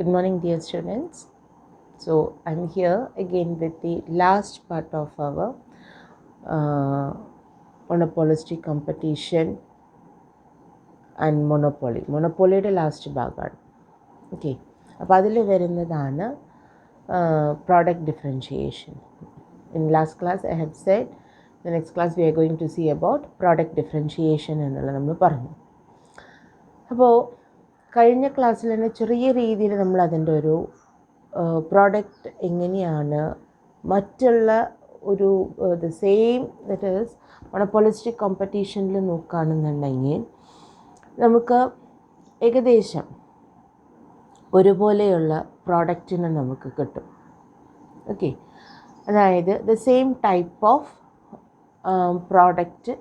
Good morning, dear students. So, I'm here again with the last part of our monopolistic competition and monopoly. മോണോപ്പൊളിയുടെ last ഭാഗമാണ്. Okay, അപ്പോൾ അതിൽ വരുന്നതാണ് product differentiation. In last class I had said the next class we are going to see about product differentiation എന്നുള്ളത് നമ്മൾ പറഞ്ഞു. അപ്പോൾ കഴിഞ്ഞ ക്ലാസ്സിൽ തന്നെ ചെറിയ രീതിയിൽ നമ്മൾ അതിൻ്റെ ഒരു പ്രോഡക്റ്റ് എങ്ങനെയാണ് മറ്റുള്ള ഒരു the same that is monopolistic കോമ്പറ്റീഷനിൽ നോക്കുകയാണെന്നുണ്ടെങ്കിൽ നമുക്ക് ഏകദേശം ഒരുപോലെയുള്ള പ്രോഡക്റ്റിനെ നമുക്ക് കിട്ടും. ഓക്കെ, അതായത് the same type of product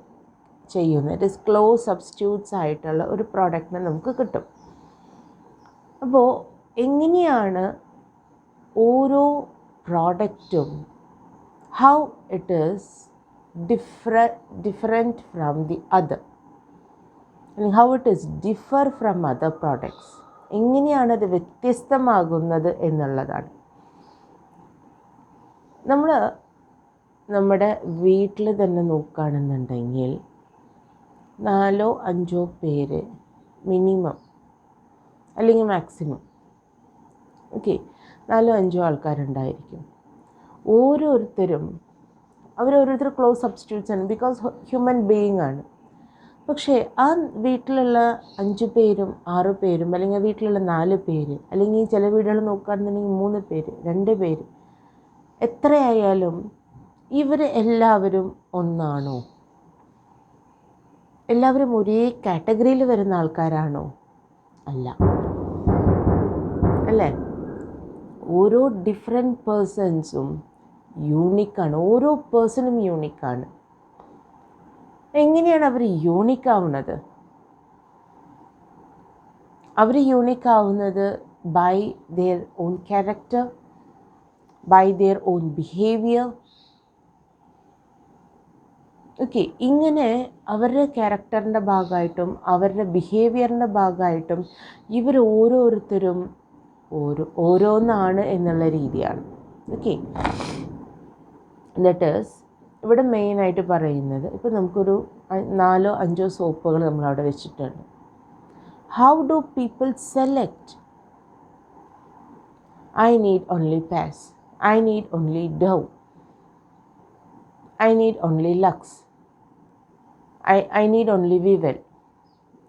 ചെയ്യുന്ന ഇറ്റ് ഈസ് ക്ലോസ് സബ്സ്റ്റിറ്റ്യൂട്ട്സ് ആയിട്ടുള്ള ഒരു പ്രോഡക്റ്റിനെ നമുക്ക് കിട്ടും. അപ്പോൾ എങ്ങനെയാണ് ഓരോ പ്രോഡക്റ്റും how it is different from the other, അല്ലെങ്കിൽ how it is differ from other products, എങ്ങനെയാണത് വ്യത്യസ്തമാകുന്നത് എന്നുള്ളതാണ്. നമ്മൾ നമ്മുടെ വീട്ടിൽ തന്നെ നോക്കുകയാണെന്നുണ്ടെങ്കിൽ 4-5 പേര് മിനിമം അല്ലെങ്കിൽ മാക്സിമം, ഓക്കെ, 4-5 ആൾക്കാരുണ്ടായിരിക്കും. ഓരോരുത്തരും ക്ലോസ് സബ്സ്റ്റിറ്റ്യൂട്ട്സ് ആണ്, ബിക്കോസ് ഹ്യൂമൻ ബീയിങ് ആണ്. പക്ഷേ ആ വീട്ടിലുള്ള 5 പേരും 6 പേരും അല്ലെങ്കിൽ വീട്ടിലുള്ള 4 പേര് അല്ലെങ്കിൽ ചില വീടുകൾ നോക്കുകയാണെന്നുണ്ടെങ്കിൽ 3 പേര് 2 പേര് എത്രയായാലും ഇവർ എല്ലാവരും ഒന്നാണോ? എല്ലാവരും ഒരേ കാറ്റഗറിയിൽ വരുന്ന ആൾക്കാരാണോ? അല്ല, അല്ലേ? ഓരോ ഡിഫറെൻറ്റ് പേഴ്സൺസും യൂണിക്കാണ്. ഓരോ പേഴ്സണും യൂണിക്കാണ്. എങ്ങനെയാണ് അവർ യൂണിക്കാവുന്നത്? അവർ യൂണിക്കാവുന്നത് by their own character, by their own behaviour. Okay, ഇങ്ങനെ അവരുടെ ക്യാരക്ടറിൻ്റെ ഭാഗമായിട്ടും അവരുടെ ബിഹേവിയറിൻ്റെ ഭാഗമായിട്ടും ഇവർ ഓരോരുത്തരും ഓരോന്നാണ് എന്നുള്ള രീതിയാണ്. ഓക്കെ, ദറ്റ് ഈസ് ഇവിടെ മെയിനായിട്ട് പറയുന്നത്, ഇപ്പോൾ നമുക്കൊരു 4-5 സോപ്പുകൾ നമ്മളവിടെ വെച്ചിട്ടുണ്ട്. How do people select? I need only Pears, I need only Dove, I need only Lux, I need only Vivel.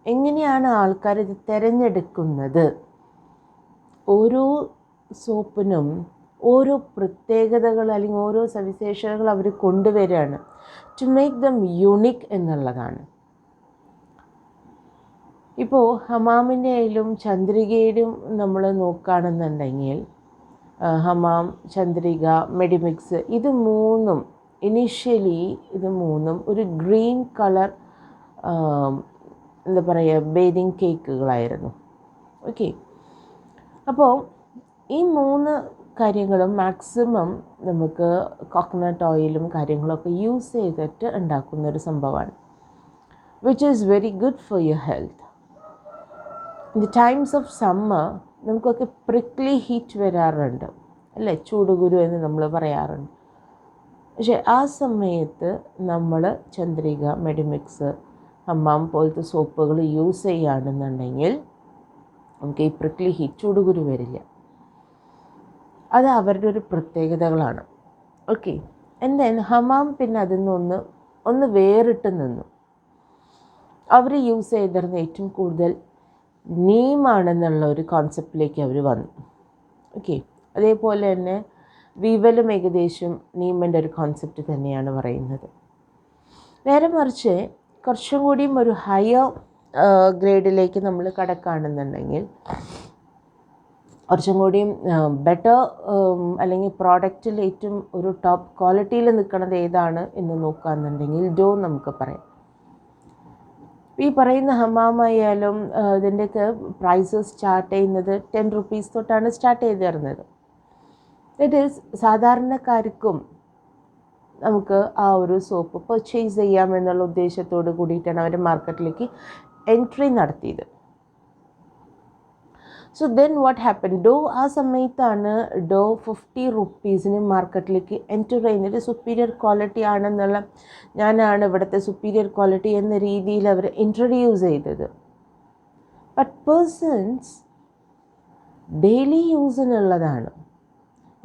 എങ്ങനെയാണ് ആൾക്കാർ ഇത് തിരഞ്ഞെടുക്കുന്നത്? ഓരോ സോപ്പിനും ഓരോ പ്രത്യേകതകൾ അല്ലെങ്കിൽ ഓരോ സവിശേഷതകൾ അവർ കൊണ്ടുവരികയാണ് ടു മേക്ക് ദം യുണീക്ക് എന്നുള്ളതാണ്. ഇപ്പോൾ ഹമാമിൻ്റെ ആയാലും ചന്ദ്രികയിലും നമ്മൾ നോക്കുകയാണെന്നുണ്ടെങ്കിൽ ഹമാം, ചന്ദ്രിക, മെഡിമിക്സ്, ഇത് മൂന്നും ഇനീഷ്യലി ഒരു ഗ്രീൻ കളർ എന്താ പറയുക ബേതിങ് കേക്കുകളായിരുന്നു. ഓക്കെ, അപ്പോൾ ഈ 3 കാര്യങ്ങളും മാക്സിമം നമുക്ക് കോക്കനട്ട് ഓയിലും കാര്യങ്ങളൊക്കെ യൂസ് ചെയ്തിട്ട് ഉണ്ടാക്കുന്നൊരു സംഭവമാണ്, which is very good for your health. In the times of summer നമുക്കൊക്കെ പ്രിക്ലി ഹീറ്റ് വരാറുണ്ട്, അല്ലേ? ചൂടുകുരു എന്ന് നമ്മൾ പറയാറുണ്ട്. പക്ഷേ ആ സമയത്ത് നമ്മൾ ചന്ദ്രിക, മെഡിമിക്സ്, ഹമ്മാം പോലത്തെ സോപ്പുകൾ യൂസ് ചെയ്യുകയാണെന്നുണ്ടെങ്കിൽ നമുക്ക് ഈ പ്രിക്ലി ഹീറ്റ്, ചൂടുകുരു വരില്ല. അത് അവരുടെ ഒരു പ്രത്യേകതകളാണ്. ഓക്കെ, ആൻഡ് ദെൻ ഹമാം പിന്നെ അതിൽ നിന്ന് വേറിട്ട് നിന്നു. അവർ യൂസ് ചെയ്തിരുന്ന ഏറ്റവും കൂടുതൽ നീമാണെന്നുള്ള ഒരു കോൺസെപ്റ്റിലേക്ക് അവർ വന്നു. ഓക്കെ, അതേപോലെ തന്നെ വിവലും ഏകദേശം നീമിൻ്റെ ഒരു കോൺസെപ്റ്റ് തന്നെയാണ് പറയുന്നത്. നേരെ മറിച്ച് കുറച്ചും കൂടിയും ഒരു ഹയർ ഗ്രേഡിലേക്ക് നമ്മൾ കടക്കുകയാണെന്നുണ്ടെങ്കിൽ കുറച്ചും കൂടിയും ബെറ്റർ അല്ലെങ്കിൽ പ്രോഡക്റ്റിൽ ഏറ്റവും ഒരു ടോപ്പ് ക്വാളിറ്റിയിൽ നിൽക്കുന്നത് ഏതാണ് എന്ന് നോക്കുകയാണെന്നുണ്ടെങ്കിൽ ഡോ നമുക്ക് പറയാം. ഈ പറയുന്ന ഹമാമായാലും ഇതിൻ്റെയൊക്കെ പ്രൈസ് സ്റ്റാർട്ട് ചെയ്യുന്നത് 10 rupees തൊട്ടാണ് സ്റ്റാർട്ട് ചെയ്ത് തരുന്നത്. ഇറ്റ് ഈസ് സാധാരണക്കാർക്കും നമുക്ക് ആ ഒരു സോപ്പ് പർച്ചേസ് ചെയ്യാമെന്നുള്ള ഉദ്ദേശത്തോട് കൂടിയിട്ടാണ് അവർ മാർക്കറ്റിലേക്ക് എൻട്രി നടത്തിയത്. സോ ദെൻ വാട്ട് ഹാപ്പൻ, ഡോ ആ സമയത്താണ് ഡോ 50 റുപ്പീസിന് മാർക്കറ്റിലേക്ക് എൻറ്റർ ചെയ്യുന്നത്. സുപ്പീരിയർ ക്വാളിറ്റി ആണെന്നുള്ള, ഞാനാണ് ഇവിടുത്തെ സുപ്പീരിയർ ക്വാളിറ്റി എന്ന രീതിയിൽ അവർ ഇൻട്രൊഡ്യൂസ് ചെയ്തത്. ബട്ട് പേഴ്സൺസ് ഡെയിലി യൂസിനുള്ളതാണ്.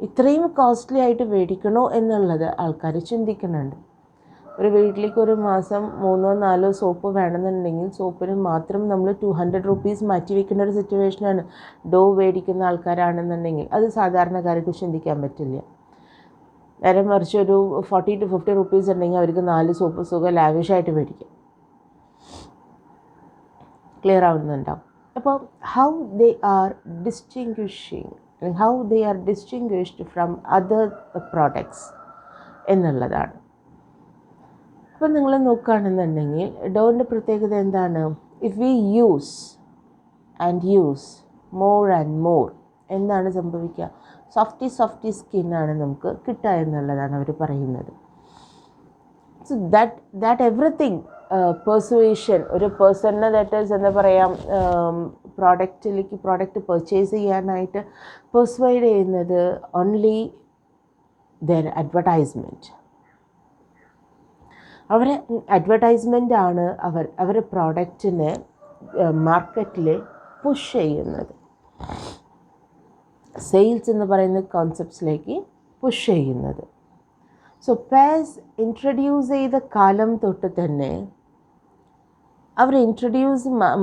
ഇത്രയും കോസ്റ്റ്ലി ആയിട്ട് മേടിക്കണോ എന്നുള്ളത് ആൾക്കാർ ചിന്തിക്കുന്നുണ്ട്. ഒരു വീട്ടിലേക്ക് ഒരു മാസം 3-4 സോപ്പ് വേണമെന്നുണ്ടെങ്കിൽ സോപ്പിന് മാത്രം നമ്മൾ 200 റുപ്പീസ് മാറ്റി വയ്ക്കേണ്ട ഒരു സിറ്റുവേഷനാണ്. ഡോ മേടിക്കുന്ന ആൾക്കാരാണെന്നുണ്ടെങ്കിൽ അത് സാധാരണക്കാർക്ക് ചിന്തിക്കാൻ പറ്റില്ല. നേരെ മറിച്ച് ഒരു 40 to 50 റുപ്പീസ് ഉണ്ടെങ്കിൽ അവർക്ക് 4 സോപ്പ് സുഖം ലാവിഷായിട്ട് മേടിക്കാം. ക്ലിയർ ആവുന്നുണ്ടാവും. അപ്പോൾ how they are distinguishing, how they are distinguished from other products എന്നുള്ളതാണ്. അപ്പോൾ നിങ്ങൾ നോക്കുകയാണെന്നുണ്ടെങ്കിൽ ഡോൻ്റെ പ്രത്യേകത എന്താണ്? If we use more and more എന്താണ് സംഭവിക്കുക? സോഫ്റ്റി സ്കിന്നാണ് നമുക്ക് കിട്ടുക എന്നുള്ളതാണ് അവർ പറയുന്നത്. സോ ദാറ്റ് എവറിത്തിങ് പെർസുവേഷൻ, ഒരു പേഴ്സണിനെ ദാറ്റ് ഈസ് എന്താ പറയുക, പ്രോഡക്റ്റ് പർച്ചേസ് ചെയ്യാനായിട്ട് പെർസുവൈഡ് ചെയ്യുന്നത് ഓൺലി ദെയർ അഡ്വർടൈസ്മെൻറ്റ്. അവരെ അഡ്വർടൈസ്മെൻ്റാണ് അവരുടെ പ്രോഡക്റ്റിനെ മാർക്കറ്റിൽ പുഷ് ചെയ്യുന്നത്. സെയിൽസ് എന്ന് പറയുന്ന കോൺസെപ്റ്റ്സിലേക്ക് പുഷ് ചെയ്യുന്നത്. സോ പാസ് ഇൻട്രൊഡ്യൂസ് ചെയ്ത കാലം തൊട്ട് തന്നെ, അവർ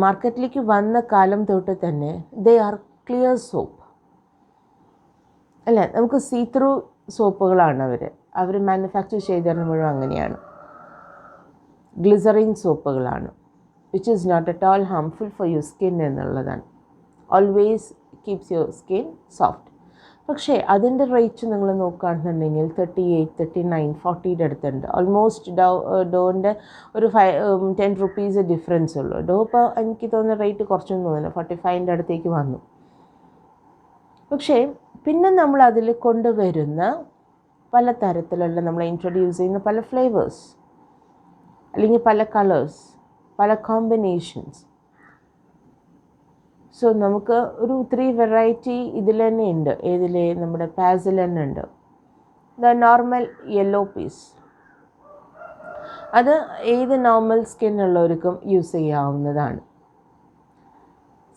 മാർക്കറ്റിലേക്ക് വന്ന കാലം തൊട്ട് തന്നെ ദേ ആർ ക്ലിയർ സോപ്പ് അല്ലേ? നമുക്ക് സീ ത്രൂ സോപ്പുകളാണ് അവർ മാനുഫാക്ചർ ചെയ്തിരുന്ന മുഴുവൻ അങ്ങനെയാണ്. ഗ്ലിസറിൻ സോപ്പുകളാണ്, which is not at all harmful for your skin എന്നുള്ളതാണ്. Always keeps your skin soft. പക്ഷേ അതിൻ്റെ റേറ്റ് നിങ്ങൾ നോക്കുകയാണെന്നുണ്ടെങ്കിൽ 38, 39, 40 അടുത്തുണ്ട്. ഓൾമോസ്റ്റ് ഡോൻ്റെ ഒരു 10 റുപ്പീസ് ഡിഫറൻസ് ഉള്ളൂ. ഡോ ഇപ്പോൾ എനിക്ക് തോന്നുന്ന റേറ്റ് കുറച്ചൊന്നും തോന്നുന്നു, 45 അടുത്തേക്ക് വന്നു. പക്ഷേ പിന്നെ നമ്മൾ അതിൽ കൊണ്ടുവരുന്ന പല തരത്തിലുള്ള, നമ്മൾ ഇൻട്രൊഡ്യൂസ് ചെയ്യുന്ന പല ഫ്ലേവേഴ്സ് അല്ലെങ്കിൽ പല കളേഴ്സ്, പല കോമ്പിനേഷൻസ്. സോ നമുക്ക് ഒരു 3 വെറൈറ്റി ഇതിൽ തന്നെ ഉണ്ട്. ഏതിൽ? നമ്മുടെ പാസിൽ തന്നെ ഉണ്ട്. ദ നോർമൽ യെല്ലോ പീസ്, അത് ഏത് നോർമൽ സ്കിൻ ഉള്ളവർക്കും യൂസ് ചെയ്യാവുന്നതാണ്.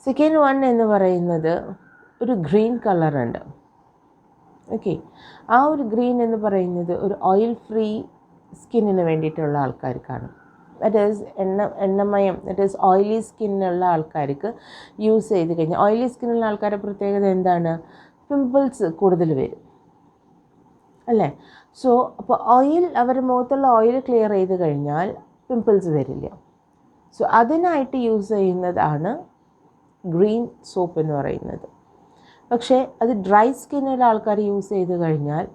സെക്കൻഡ് വൺ എന്ന് പറയുന്നത് ഒരു ഗ്രീൻ കളറുണ്ട്. ഓക്കെ, ആ ഒരു ഗ്രീൻ എന്ന് പറയുന്നത് ഒരു ഓയിൽ ഫ്രീ സ്കിന്നിന് വേണ്ടിയിട്ടുള്ള ആൾക്കാർക്കാണ്. ദറ്റ് ഈസ് എണ്ണമയം, ദറ്റ് ഈസ് ഓയിലി സ്കിന്നുള്ള ആൾക്കാർക്ക് യൂസ് ചെയ്ത് കഴിഞ്ഞാൽ, ഓയിലി സ്കിന്നുള്ള ആൾക്കാരുടെ പ്രത്യേകത എന്താണ്? പിമ്പിൾസ് കൂടുതൽ വരും അല്ലേ? സോ അപ്പോൾ അവരുടെ മുഖത്തുള്ള ഓയിൽ ക്ലിയർ ചെയ്ത് കഴിഞ്ഞാൽ പിമ്പിൾസ് വരില്ല. സോ അതിനായിട്ട് യൂസ് ചെയ്യുന്നതാണ് ഗ്രീൻ സോപ്പ് എന്ന് പറയുന്നത്. പക്ഷേ അത് ഡ്രൈ സ്കിന്നുള്ള ആൾക്കാർ യൂസ് ചെയ്ത് കഴിഞ്ഞാൽ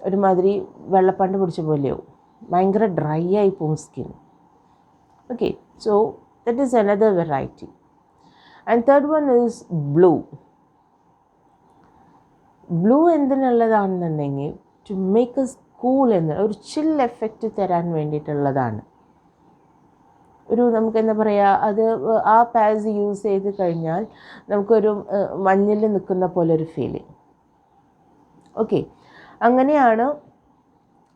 ഒരുമാതിരി വെള്ളപ്പണ്ട് പിടിച്ച പോലെയാവും, ഭയങ്കര ഡ്രൈ ആയി പോകും skin. Okay, so that is another variety. And third one is blue. Blue എന്തിനുള്ളതാണെന്നുണ്ടെങ്കിൽ ടു മേക്ക് എസ് കൂൾ എന്ന ഒരു ചിൽ എഫക്റ്റ് തരാൻ വേണ്ടിയിട്ടുള്ളതാണ്. ഒരു നമുക്ക് എന്താ പറയുക, അത് ആ പാസ് യൂസ് ചെയ്ത് കഴിഞ്ഞാൽ നമുക്കൊരു മഞ്ഞിൽ നിൽക്കുന്ന പോലെ ഒരു ഫീലിംഗ്. ഓക്കെ, അങ്ങനെയാണ്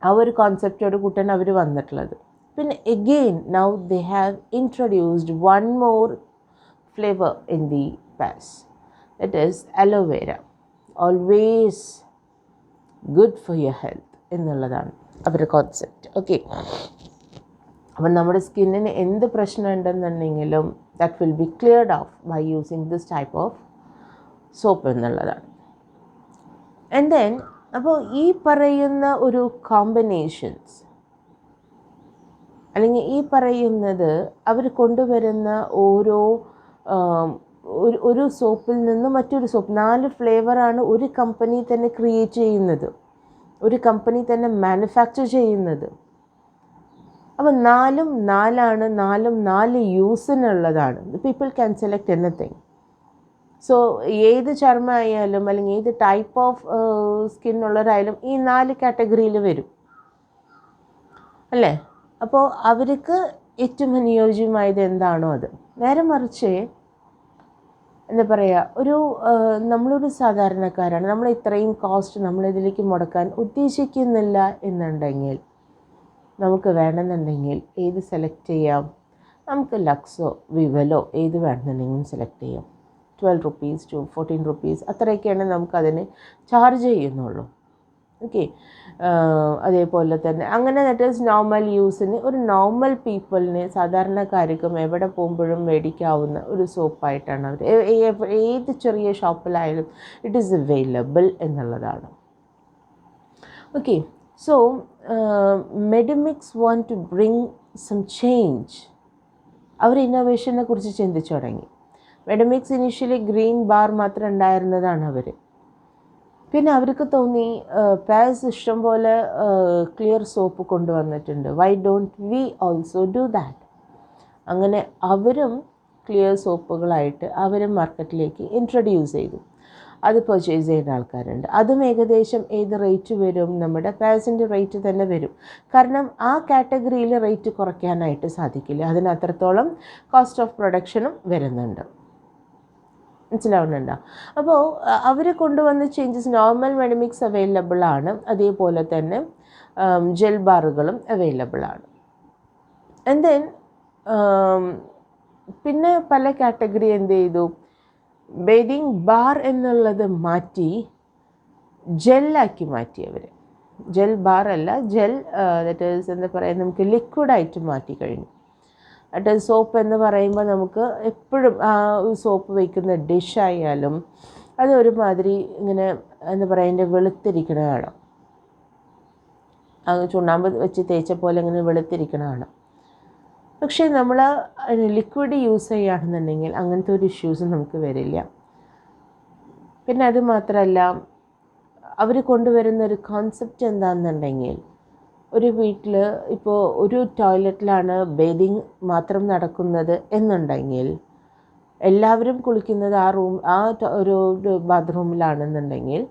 ആ ഒരു കോൺസെപ്റ്റോട് കൂട്ടാൻ അവർ വന്നിട്ടുള്ളത്. പിന്നെ again now they have introduced one more flavour in the Pears, that is aloe vera. Always good for your health എന്നുള്ളതാണ് അവരുടെ കോൺസെപ്റ്റ്. ഓക്കെ, അപ്പം നമ്മുടെ സ്കിന്നിന് എന്ത് പ്രശ്നം ഉണ്ടെന്നുണ്ടെങ്കിലും that will be cleared off by using this type of soap എന്നുള്ളതാണ്. And then അപ്പോൾ ഈ പറയുന്ന ഒരു കോമ്പിനേഷൻസ് അല്ലെങ്കിൽ ഈ പറയുന്നത് അവർ കൊണ്ടുവരുന്ന ഓരോ ഒരു സോപ്പിൽ നിന്ന് മറ്റൊരു സോപ്പ്, 4 ഫ്ലേവറാണ് ഒരു കമ്പനി തന്നെ ക്രിയേറ്റ് ചെയ്യുന്നത്, ഒരു കമ്പനി തന്നെ മാനുഫാക്ചർ ചെയ്യുന്നത്. അപ്പോൾ 4 4 4 യൂസിനുള്ളതാണ്. People can select anything. So ഏത് ചർമ്മമായാലും അല്ലെങ്കിൽ ഏത് ടൈപ്പ് ഓഫ് സ്കിന്നുള്ളവരായാലും ഈ 4 കാറ്റഗറിയിൽ വരും അല്ലേ? അപ്പോൾ അവർക്ക് ഏറ്റവും അനുയോജ്യമായത് എന്താണോ അത്. നേരെ മറിച്ച് എന്താ പറയുക, നമ്മളൊരു സാധാരണക്കാരാണ്, നമ്മൾ ഇത്രയും കോസ്റ്റ് നമ്മളിതിലേക്ക് മുടക്കാൻ ഉദ്ദേശിക്കുന്നില്ല എന്നുണ്ടെങ്കിൽ, നമുക്ക് വേണമെന്നുണ്ടെങ്കിൽ ഏത് സെലക്ട് ചെയ്യാം? നമുക്ക് ലക്സോ വിവലോ ഏത് വേണമെന്നുണ്ടെങ്കിലും സെലക്ട് ചെയ്യാം. 12 റുപ്പീസ് ടു 14 റുപ്പീസ് അത്രയൊക്കെയാണ് നമുക്കതിന് ചാർജ് ചെയ്യുന്നുള്ളൂ. ഓക്കെ. അതേപോലെ തന്നെ അങ്ങനെ ദാറ്റ് ഈസ് നോർമൽ യൂസിന്, ഒരു നോർമൽ പീപ്പിളിന്, സാധാരണക്കാർക്കും എവിടെ പോകുമ്പോഴും മേടിക്കാവുന്ന ഒരു സോപ്പായിട്ടാണ് അവർ ഏത് ചെറിയ ഷോപ്പിലായാലും ഇറ്റ് ഈസ് അവൈലബിൾ എന്നുള്ളതാണ്. Okay. So Medimix want to bring some change. അവർ ഇന്നോവേഷനെ കുറിച്ച് ചിന്തിച്ചു തുടങ്ങി. മെഡിമിക്സ് ഇനീഷ്യലി ഗ്രീൻ ബാർ മാത്രം ഉണ്ടായിരുന്നതാണ് അവർ. പിന്നെ അവർക്ക് തോന്നി പാസ് ഇഷ്ടം പോലെ ക്ലിയർ സോപ്പ് കൊണ്ടുവന്നിട്ടുണ്ട്, why don't we also do that. അങ്ങനെ അവരും ക്ലിയർ സോപ്പുകളായിട്ട് അവരും മാർക്കറ്റിലേക്ക് ഇൻട്രൊഡ്യൂസ് ചെയ്തു. അത് പർച്ചേസ് ചെയ്യുന്ന ആൾക്കാരുണ്ട്. അതും ഏകദേശം ഏത് റേറ്റ് വരും? നമ്മുടെ പാസിൻ്റെ റേറ്റ് തന്നെ വരും. കാരണം ആ കാറ്റഗറിയിൽ റേറ്റ് കുറയ്ക്കാനായിട്ട് സാധിക്കില്ല, അതിന് അത്രത്തോളം കോസ്റ്റ് ഓഫ് പ്രൊഡക്ഷനും വരുന്നുണ്ട്. മനസ്സിലാവുന്നുണ്ടോ? അപ്പോൾ അവർ കൊണ്ടുവന്ന ചേഞ്ചസ്, നോർമൽ മെഡിമിക്സ് അവൈലബിൾ ആണ്, അതേപോലെ തന്നെ ജെൽ ബാറുകളും അവൈലബിൾ ആണ്. ആൻഡ് ദെൻ പിന്നെ പല കാറ്റഗറി എന്ത് ചെയ്തു, ബേദിങ് ബാർ എന്നുള്ളത് മാറ്റി ജെല്ലാക്കി മാറ്റി അവർ. ജെൽ ബാർ അല്ല, ജെൽ ദാറ്റ് ഈസ് എന്താ പറയുക, നമുക്ക് ലിക്വിഡായിട്ട് മാറ്റി കഴിഞ്ഞു. അത് സോപ്പ് എന്ന് പറയുമ്പോൾ നമുക്ക് എപ്പോഴും ആ സോപ്പ് വയ്ക്കുന്ന ഡിഷായാലും അത് ഒരുമാതിരി ഇങ്ങനെ എന്താ പറയുക, അതിൻ്റെ വെളുത്തിരിക്കണതാണ്, അത് ചുണ്ണാമ്പ് വെച്ച് തേച്ച പോലെ ഇങ്ങനെ വെളുത്തിരിക്കണതാണ്. പക്ഷേ നമ്മൾ ലിക്വിഡ് യൂസ് ചെയ്യുകയാണെന്നുണ്ടെങ്കിൽ അങ്ങനത്തെ ഒരു ഇഷ്യൂസ് നമുക്ക് വരില്ല. പിന്നെ അത് മാത്രമല്ല, അവർ കൊണ്ടുവരുന്ന ഒരു കോൺസെപ്റ്റ് എന്താണെന്നുണ്ടെങ്കിൽ, ഒരു വീട്ടിൽ ഇപ്പോൾ ഒരു ടോയ്ലറ്റിലാണ് ബേദിങ് മാത്രം നടക്കുന്നത് എന്നുണ്ടെങ്കിൽ, എല്ലാവരും കുളിക്കുന്നത് ഒരു ബാത്റൂമിലാണെന്നുണ്ടെങ്കിൽ,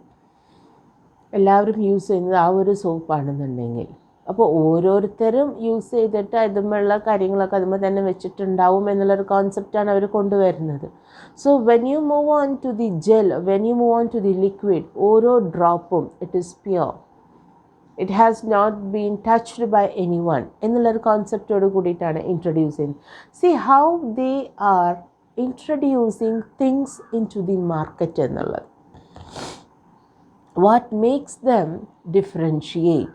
എല്ലാവരും യൂസ് ചെയ്യുന്നത് ആ ഒരു സോപ്പാണെന്നുണ്ടെങ്കിൽ, അപ്പോൾ ഓരോരുത്തരും യൂസ് ചെയ്തിട്ട് അതുമുള്ള കാര്യങ്ങളൊക്കെ അതുമ്പോൾ തന്നെ വെച്ചിട്ടുണ്ടാവും എന്നുള്ളൊരു കോൺസെപ്റ്റാണ് അവർ കൊണ്ടുവരുന്നത്. So when you move on to the gel, when you move on to the liquid, ഓരോ ഡ്രോപ്പും it is pure, it has not been touched by any one എന്നുള്ളൊരു കോൺസെപ്റ്റോട് കൂടിയിട്ടാണ് ഇൻട്രൊഡ്യൂസ് ചെയ്യുന്നത്. See how they are introducing things in to the market എന്നുള്ളത്. What makes them differentiate,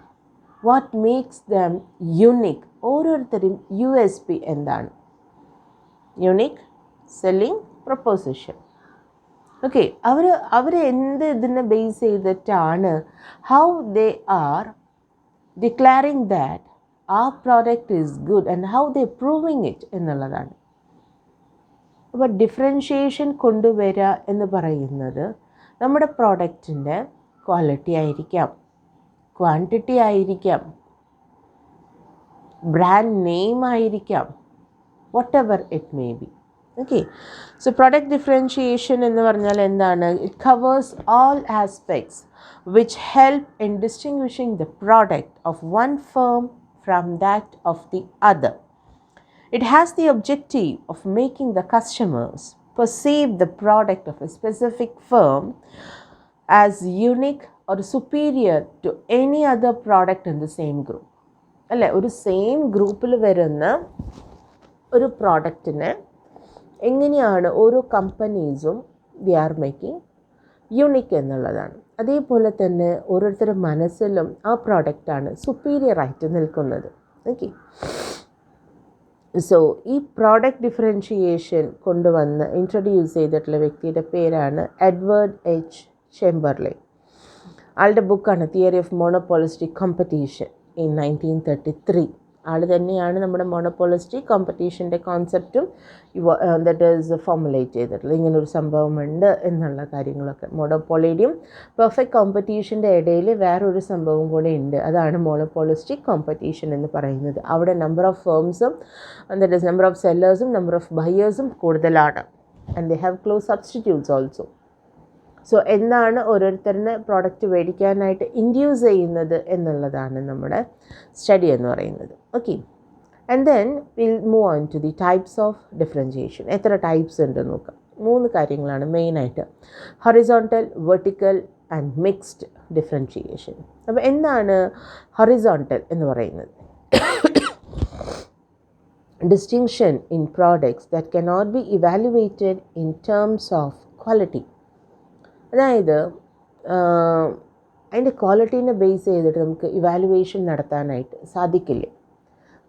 what makes them unique. ഓരോരുത്തരും USP എന്താണ്? Unique selling proposition. Okay. അവർ ഇതിനെ base ചെയ്തിട്ടാണ് how they R declaring that ആ product is good and how they proving it എന്നുള്ളതാണ്. അപ്പോൾ differentiation കൊണ്ടുവരിക എന്ന് പറയുന്നത് നമ്മുടെ പ്രോഡക്റ്റിൻ്റെ ക്വാളിറ്റി ആയിരിക്കാം, ക്വാണ്ടിറ്റി ആയിരിക്കാം, ബ്രാൻഡ് നെയിം ആയിരിക്കാം, whatever it may be. Okay. So product differentiation എന്ന് പറഞ്ഞാൽ എന്താണ്? It covers all aspects which help in distinguishing the product of one firm from that of the other. It has the objective of making the customers perceive the product of a specific firm as unique or superior to any other product in the same group. അല്ലേ, ഒരു same ഗ്രൂപ്പിൽ വരുന്ന ഒരു പ്രോഡക്റ്റിനെ എങ്ങനെയാണ് ഓരോ കമ്പനീസും the are making unique എന്നുള്ളതാണ്. അതേപോലെ തന്നെ ഓരോരുത്തരുടെ മനസ്സിലും ആ പ്രോഡക്റ്റാണ് സുപ്പീരിയർ ആയിട്ട് നിൽക്കുന്നത്. ഓക്കെ. സോ ഈ പ്രോഡക്റ്റ് ഡിഫറൻഷിയേഷൻ കൊണ്ടുവന്ന് ഇൻട്രൊഡ്യൂസ് ചെയ്തിട്ടുള്ള വ്യക്തിയുടെ പേരാണ് എഡ്വേർഡ് എച്ച് ചേംബർലൈൻ. ആളുടെ ബുക്കാണ് theory of monopolistic competition in 1933. ആൾ തന്നെയാണ് നമ്മുടെ മോണോപോളിസ്റ്റിക് കോമ്പറ്റീഷൻ്റെ കോൺസെപ്റ്റും ദറ്റ് ഈസ് ഫോർമുലേറ്റ് ചെയ്തിട്ടുള്ളത്. ഇങ്ങനൊരു സംഭവമുണ്ട് എന്നുള്ള കാര്യങ്ങളൊക്കെ. മോണോപോളിയുടെയും പെർഫെക്റ്റ് കോമ്പറ്റീഷൻ്റെ ഇടയിൽ വേറൊരു സംഭവം കൂടെ ഉണ്ട്, അതാണ് മോണോപോളിസ്റ്റിക് കോമ്പറ്റീഷൻ എന്ന് പറയുന്നത്. അവിടെ നമ്പർ ഓഫ് ഫേംസും ദറ്റ് ഈസ് നമ്പർ ഓഫ് സെല്ലേഴ്സും നമ്പർ ഓഫ് ബയേഴ്സും കൂടുതലാണ്. And they have close substitutes also. So എന്താണ് ഓരോരുത്തരുടെ പ്രോഡക്റ്റ് മേടിക്കാനായിട്ട് ഇൻഡ്യൂസ് ചെയ്യുന്നത് എന്നുള്ളതാണ് നമ്മുടെ സ്റ്റഡി എന്ന് പറയുന്നത്. Okay. And then will move on to the types of differentiation. എത്ര ടൈപ്സ് ഉണ്ട് നോക്കാം. മൂന്ന് കാര്യങ്ങളാണ് മെയിനായിട്ട്: horizontal, vertical and mixed differentiation. അപ്പോൾ എന്താണ് ഹൊറിസോണ്ടൽ എന്ന് പറയുന്നത്? Distinction in products that cannot be evaluated in terms of quality. അതായത് അതിൻ്റെ ക്വാളിറ്റീനെ ബേസ് ചെയ്തിട്ട് നമുക്ക് ഇവാലുവേഷൻ നടത്താനായിട്ട് സാധിക്കില്ല.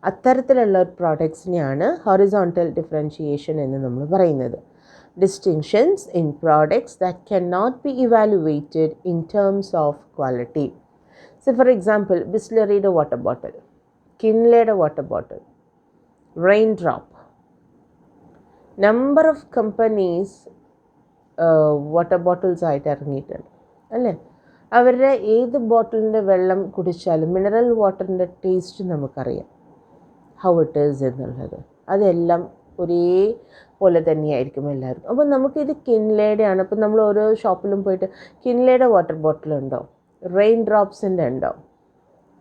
അത്തരത്തിലുള്ള പ്രോഡക്ട്സിനെയാണ് ഹൊറിസോണ്ടൽ ഡിഫറൻഷിയേഷൻ എന്ന് നമ്മൾ പറയുന്നത്. Distinctions in products that can not be evaluated in terms of quality. So for example, ബിസ്ലറിയുടെ വാട്ടർ ബോട്ടിൽ, കിൻലെയുടെ water bottle, Raindrop. Number of companies water bottles ആയിട്ട് ഇറങ്ങിയിട്ടുണ്ട് അല്ലേ? അവരുടെ ഏത് ബോട്ടിലിൻ്റെ വെള്ളം കുടിച്ചാലും മിനറൽ വാട്ടറിൻ്റെ ടേസ്റ്റ് നമുക്കറിയാം, ഹൗ ഇറ്റ് ഈസ് എന്നുള്ളത്. അതെല്ലാം ഒരേപോലെ തന്നെയായിരിക്കും എല്ലാവർക്കും. അപ്പോൾ നമുക്കിത് കിൻലെയുടെയാണ്. അപ്പോൾ നമ്മൾ ഓരോ ഷോപ്പിലും പോയിട്ട് കിൻലെയുടെ വാട്ടർ ബോട്ടിലുണ്ടോ, റെയിൻ ഡ്രോപ്സിൻ്റെ ഉണ്ടോ,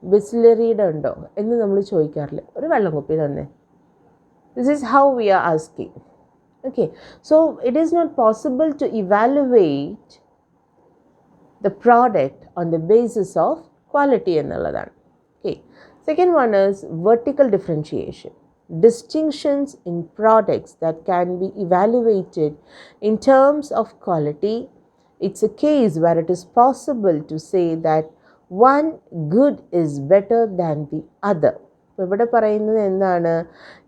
ബിസ്ലറിയുടെ ഉണ്ടോ എന്ന് നമ്മൾ ചോദിക്കാറില്ല. ഒരു വെള്ളം കുപ്പി തന്നെ. This is how we are asking. Okay, so it is not possible to evaluate the product on the basis of quality എന്നുള്ളതാണ്. Okay, second one is vertical differentiation. Distinctions in products that can be evaluated in terms of quality. It's a case where it is possible to say that one good is better than the other. ഇവിടെ പറയുന്നത് എന്താണ്?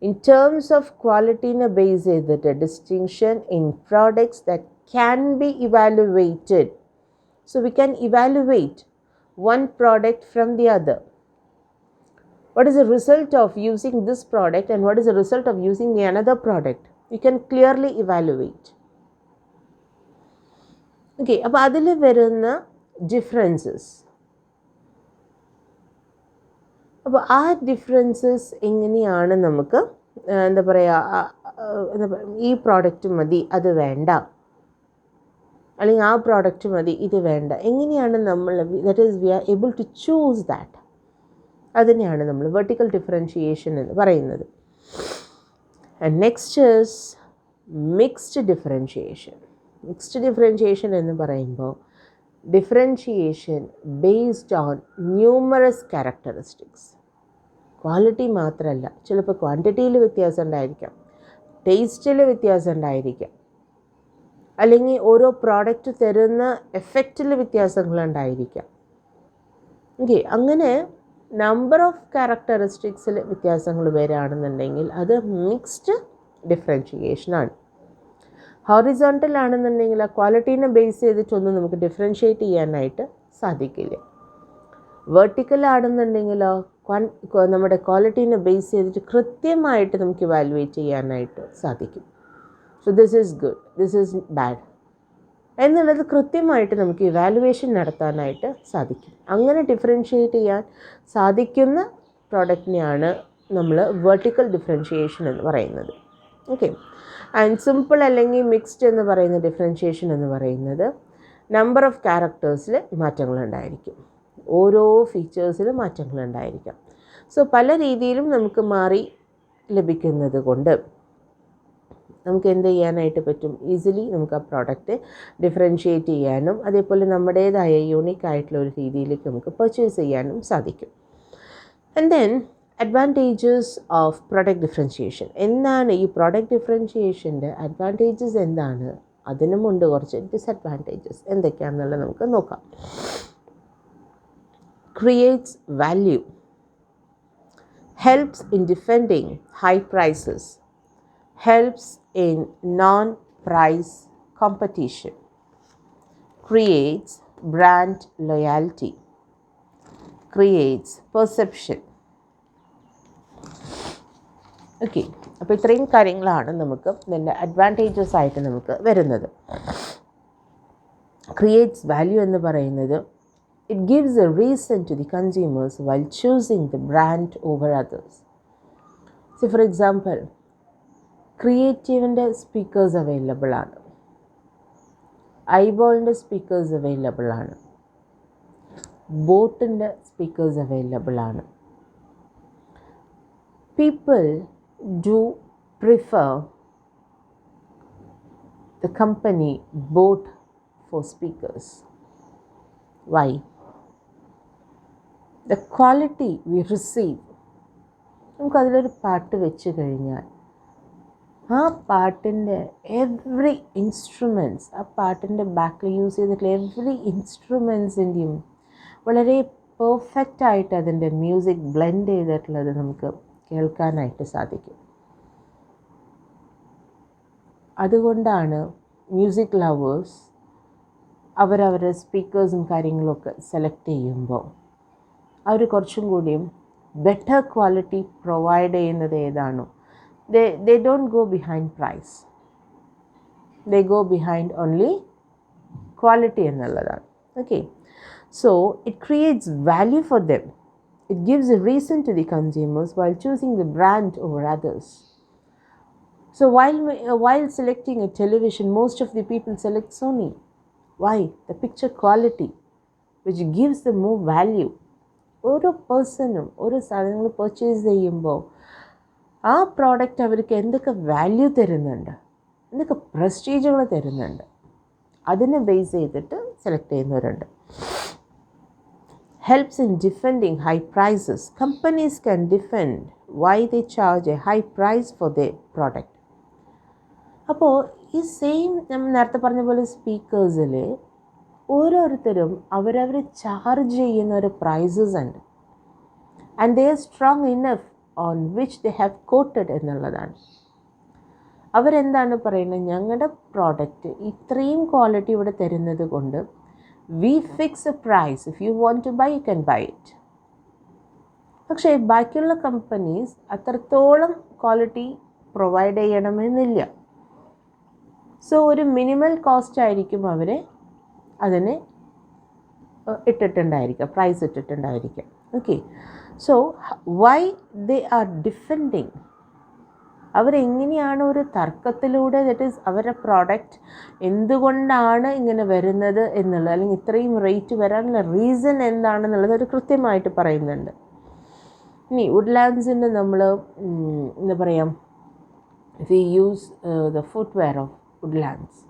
In terms of ക്വാളിറ്റീനെ base ചെയ്തിട്ട് distinction in products that can be evaluated. So we can evaluate one product from the other. what is the result of using this product and what is the result of using another product? You can clearly evaluate. Okay, അപ്പോൾ അതിൽ വരുന്ന differences, അപ്പോൾ ആ differences എങ്ങനെയാണ് നമുക്ക് എന്താ പറയുക, ഈ പ്രോഡക്റ്റ് മതി അത് വേണ്ട, അല്ലെങ്കിൽ ആ പ്രോഡക്റ്റ് മതി ഇത് വേണ്ട, എങ്ങനെയാണ് നമ്മൾ, that is we are able to choose that. അതിനെയാണ് നമ്മൾ വെർട്ടിക്കൽ ഡിഫറൻഷിയേഷൻ എന്ന് പറയുന്നത്. And next is mixed differentiation. Mixed differentiation എന്ന് പറയുമ്പോൾ differentiation based on numerous characteristics. Quality മാത്രമല്ല, ചിലപ്പോൾ ക്വാണ്ടിറ്റിയിൽ വ്യത്യാസം ഉണ്ടായിരിക്കാം, ടേസ്റ്റിൽ വ്യത്യാസം ഉണ്ടായിരിക്കാം, അല്ലെങ്കിൽ ഓരോ പ്രോഡക്റ്റ് തരുന്ന എഫക്റ്റിൽ വ്യത്യാസങ്ങളുണ്ടായിരിക്കാം. ഓക്കെ, അങ്ങനെ നമ്പർ ഓഫ് ക്യാരക്ടറിസ്റ്റിക്സിൽ വ്യത്യാസങ്ങൾ വരികയാണെന്നുണ്ടെങ്കിൽ അത് മിക്സ്ഡ് ഡിഫറൻഷിയേഷനാണ്. ഹൊറിസോണ്ടൽ ആണെന്നുണ്ടെങ്കിൽ ആ ക്വാളിറ്റീനെ ബേസ് ചെയ്തിട്ടൊന്നും നമുക്ക് ഡിഫറൻഷ്യേറ്റ് ചെയ്യാനായിട്ട് സാധിക്കില്ല. വെർട്ടിക്കൽ ആണെന്നുണ്ടെങ്കിലോ നമ്മുടെ ക്വാളിറ്റീനെ ബേസ് ചെയ്തിട്ട് കൃത്യമായിട്ട് നമുക്ക് ഇവാലുവേറ്റ് ചെയ്യാനായിട്ട് സാധിക്കും. So this is good, this is bad എന്നുള്ളത് കൃത്യമായിട്ട് നമുക്ക് ഇവാലുവേഷൻ നടത്താനായിട്ട് സാധിക്കും. അങ്ങനെ ഡിഫറൻഷ്യേറ്റ് ചെയ്യാൻ സാധിക്കുന്ന പ്രോഡക്റ്റിനെയാണ് നമ്മൾ വെർട്ടിക്കൽ ഡിഫറൻഷിയേഷൻ എന്ന് പറയുന്നത്. ഓക്കെ, ആൻഡ് സിമ്പിൾ അല്ലെങ്കിൽ മിക്സ്ഡ് എന്ന് പറയുന്ന ഡിഫറൻഷിയേഷൻ എന്ന് പറയുന്നത് നമ്പർ ഓഫ് ക്യാരക്ടേഴ്സിൽ മാറ്റങ്ങളുണ്ടായിരിക്കും, ഓരോ ഫീച്ചേഴ്സിലും മാറ്റങ്ങളുണ്ടായിരിക്കാം. സോ പല രീതിയിലും നമുക്ക് മാറി ലഭിക്കുന്നത് കൊണ്ട് നമുക്ക് എന്ത് ചെയ്യാനായിട്ട് പറ്റും, ഈസിലി നമുക്ക് ആ പ്രോഡക്റ്റ് ഡിഫറൻഷ്യേറ്റ് ചെയ്യാനും അതേപോലെ നമ്മുടേതായ യൂണിക് ആയിട്ടുള്ള ഒരു രീതിയിലേക്ക് നമുക്ക് പർച്ചേസ് ചെയ്യാനും സാധിക്കും. And then advantages of product differentiation. എന്താണ് ഈ പ്രൊഡക്റ്റ് ഡിഫറൻഷിയേഷൻ്റെ അഡ്വാൻറ്റേജസ് എന്താണ്? അതിനുമുണ്ട് കുറച്ച് ഡിസഡ്വാൻറ്റേജസ് എന്തൊക്കെയാണെന്നുള്ളത് നമുക്ക് നോക്കാം. Creates value, helps in defending high prices, helps in non-price competition, creates brand loyalty, creates perception. Okay, അപ്പോൾ ഇത്രയും കാര്യങ്ങളാണ് നമുക്ക് ഇതിൻ്റെ അഡ്വാൻറ്റേജസ് ആയിട്ട് നമുക്ക് വരുന്നത്. ക്രിയേറ്റ്സ് വാല്യൂ എന്ന് പറയുന്നത് it gives a reason to the consumers while choosing the brand over others. So for example, ക്രിയേറ്റീവിൻ്റെ സ്പീക്കേഴ്സ് അവൈലബിൾ ആണ്, ഐബോളിൻ്റെ സ്പീക്കേഴ്സ് അവൈലബിൾ ആണ്, ബോട്ടിൻ്റെ സ്പീക്കേഴ്സ് അവൈലബിൾ ആണ്. People do prefer the company bought for speakers. Why? The quality we receive. നമുക്കതിലൊരു പാട്ട് വെച്ച് കഴിഞ്ഞാൽ ആ പാട്ടിൻ്റെ എവറി ഇൻസ്ട്രുമെൻറ്റ്സ്, ആ പാട്ടിൻ്റെ ബാക്കിൽ യൂസ് ചെയ്തിട്ടുള്ള എവറി ഇൻസ്ട്രുമെൻസിൻ്റെയും വളരെ പെർഫെക്റ്റായിട്ട് അതിൻ്റെ മ്യൂസിക് ബ്ലെൻഡ് ചെയ്തിട്ടുള്ളത് നമുക്ക് കേൾക്കാനായിട്ട് സാധിക്കും. അതുകൊണ്ടാണ് മ്യൂസിക് ലവേഴ്സ് അവരവരുടെ സ്പീക്കേഴ്സും കാര്യങ്ങളൊക്കെ സെലക്ട് ചെയ്യുമ്പോൾ അവർ കുറച്ചും കൂടിയും ബെറ്റർ ക്വാളിറ്റി പ്രൊവൈഡ് ചെയ്യുന്നത് ഏതാണോ, they don't go behind price, they go behind only quality എന്നുള്ളതാണ്. Okay, so it creates value for them. It gives a reason to the consumers while choosing the brand over others. So while selecting a television, most of the people select Sony. Why? The picture quality, which gives them more value. ഓരോ പേഴ്സണും ഓരോ സാധനങ്ങൾ purchase ചെയ്യുമ്പോൾ ആ product അവർക്ക് എന്തൊക്കെ value തരുന്നുണ്ട്, എന്തൊക്കെ പ്രസ്റ്റീജുകൾ തരുന്നുണ്ട്, അതിനെ ബേസ് ചെയ്തിട്ട് സെലക്ട് ചെയ്യുന്നവരുണ്ട്. Helps in defending high prices. Companies can defend why they charge a high price for their product. അപ്പോൾ ഈ സെയിം നമ്മൾ നേരത്തെ പറഞ്ഞ പോലെ സ്പീക്കേഴ്സിൽ ഓരോരുത്തരും അവരവർ ചാർജ് ചെയ്യുന്ന ഒരു പ്രൈസസ് ഉണ്ട്. And they are strong enough on which they have quoted എന്നുള്ളതാണ്. അവരെന്താണ് പറയുന്നത്, ഞങ്ങളുടെ പ്രോഡക്റ്റ് ഇത്രയും ക്വാളിറ്റി ഇവിടെ തരുന്നത് കൊണ്ട് we fix a price, if you want to buy you can buy it. പക്ഷേ ബാക്കിയുള്ള കമ്പനീസ് അത്രത്തോളം ക്വാളിറ്റി പ്രൊവൈഡ് ചെയ്യണമെന്നില്ല. സോ ഒരു മിനിമൽ കോസ്റ്റ് ആയിരിക്കും അവർ അതിന് ഇട്ടിട്ടുണ്ടായിരിക്കുക, പ്രൈസ് ഇട്ടിട്ടുണ്ടായിരിക്കുക. Okay, so why they are defending, അവരെങ്ങനെയാണ് ഒരു തർക്കത്തിലൂടെ, ദറ്റ് ഈസ് അവരുടെ പ്രോഡക്റ്റ് എന്തുകൊണ്ടാണ് ഇങ്ങനെ വരുന്നത് എന്നുള്ളത്, അല്ലെങ്കിൽ ഇത്രയും റേറ്റ് വരാനുള്ള റീസൺ എന്താണെന്നുള്ളത് അവർ കൃത്യമായിട്ട് പറയുന്നുണ്ട്. ഇനി വുഡ്ലാൻഡ്സിൻ്റെ നമ്മൾ എന്താ പറയുക, if you use the footwear of Woodlands,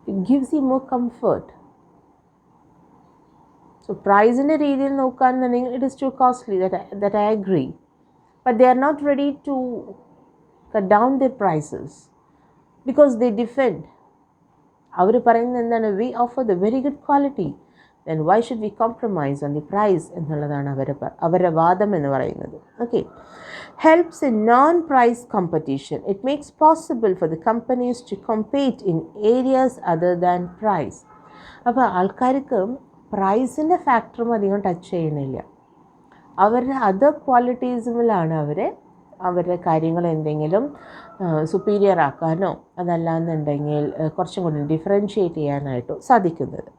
it gives you more comfort. So പ്രൈസിൻ്റെ രീതിയിൽ നോക്കുകയാണെന്നുണ്ടെങ്കിൽ it is too costly, that I agree, but they are not ready to cut down their prices because they defend. അവർ പറയുന്നത് എന്താണ്, we offer the very good quality, then why should we compromise on the price എന്നുള്ളതാണ് അവരുടെ വാദം എന്ന് പറയുന്നത്. Okay, helps in non-price competition. It makes possible for the companies to compete in areas other than price. അപ്പോൾ ആൾക്കാർക്ക് പ്രൈസിൻ്റെ ഫാക്ടറും അധികം touch ചെയ്യണില്ല, അവരുടെ അതർ ക്വാളിറ്റീസുമിലാണ് അവരുടെ കാര്യങ്ങൾ എന്തെങ്കിലും സുപ്പീരിയർ ആക്കാനോ അതല്ലാന്നുണ്ടെങ്കിൽ കുറച്ചും കൂടി ഡിഫറൻഷ്യേറ്റ് ചെയ്യാനായിട്ടോ സാധിക്കുന്നത്.